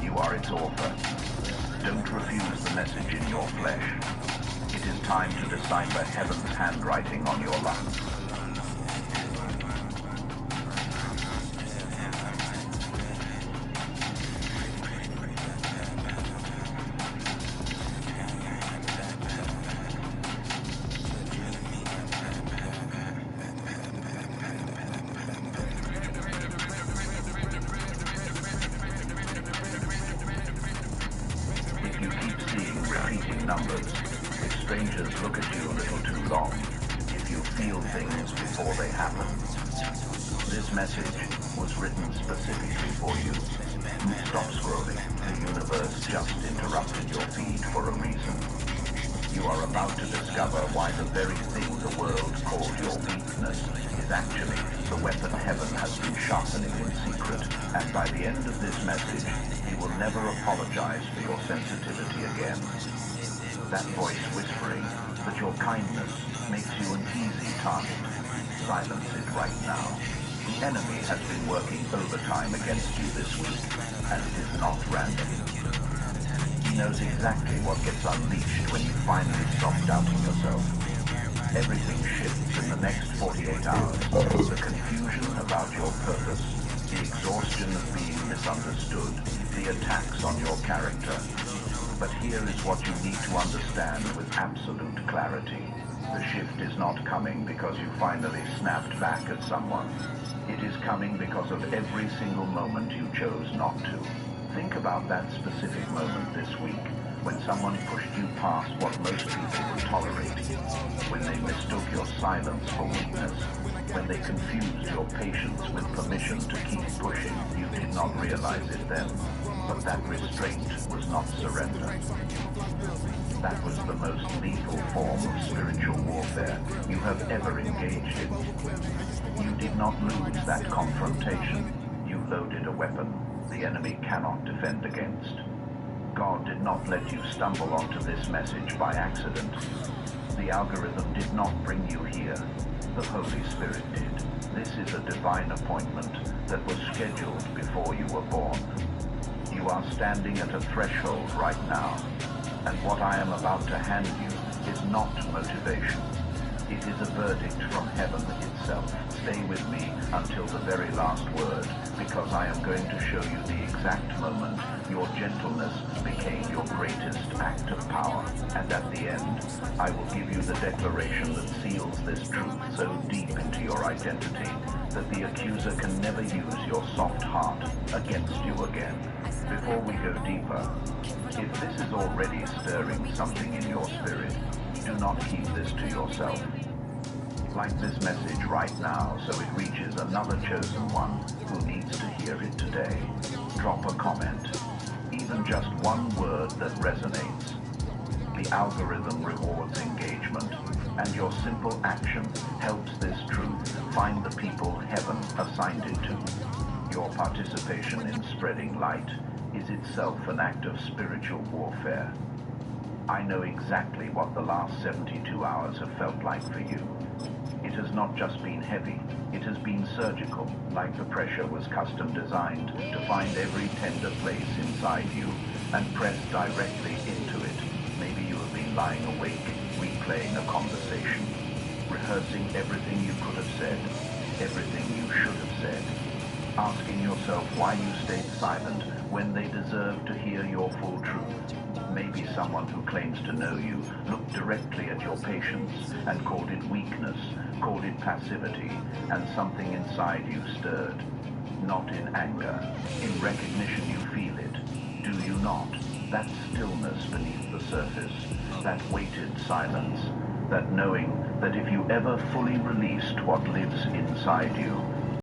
You are its author. Don't refuse the message in your flesh. It is time to decipher heaven's handwriting on your lungs. If you keep seeing repeating numbers, if strangers look at you a little too long, if you feel things before they happen, this message was written specifically for you. Stop scrolling. The universe just interrupted your feed for a reason. You are about to discover why the very thing the world called your weakness is actually the weapon heaven has been sharpening in secret. And by the end of this message, you will never apologize for your sensitivity again. That voice whispering that your kindness makes you an easy target. Silence it right now. The enemy has been working overtime against you this week, and it is not random. He knows exactly what gets unleashed when you finally stop doubting yourself. Everything shifts in the next 48 hours. The confusion about your purpose, the exhaustion of being misunderstood, the attacks on your character. But here is what you need to understand with absolute clarity. The shift is not coming because you finally snapped back at someone. It is coming because of every single moment you chose not to. Think about that specific moment this week when someone pushed you past what most people would tolerate, when they mistook your silence for weakness, when they confused your patience with permission to keep pushing. You did not realize it then, but that restraint was not surrender. That was the most lethal form of spiritual warfare you have ever engaged in. You did not lose that confrontation. You loaded a weapon the enemy cannot defend against. God did not let you stumble onto this message by accident. The algorithm did not bring you here. The Holy Spirit did. This is a divine appointment that was scheduled before you were born. You are standing at a threshold right now, and what I am about to hand you is not motivation. It is a verdict from heaven itself. Stay with me until the very last word, because I am going to show you the exact moment your gentleness became your greatest act of power. And at the end, I will give you the declaration that seals this truth so deep into your identity that the accuser can never use your soft heart against you again. Before we go deeper, if this is already stirring something in your spirit, do not keep this to yourself. Like this message right now so it reaches another chosen one who needs to hear it today. Drop a comment, even just one word that resonates. The algorithm rewards engagement, and your simple action helps this truth find the people heaven assigned it to. Your participation in spreading light is itself an act of spiritual warfare. I know exactly what the last 72 hours have felt like for you. It has not just been heavy, it has been surgical, like the pressure was custom designed to find every tender place inside you and press directly into it. Maybe you have been lying awake, replaying a conversation, rehearsing everything you could have said, everything you should have said, asking yourself why you stayed silent when they deserve to hear your full truth. Maybe someone who claims to know you looked directly at your patience and called it weakness, called it passivity, and something inside you stirred. Not in anger. In recognition you feel it. Do you not? That stillness beneath the surface, that weighted silence, that knowing that if you ever fully released what lives inside you,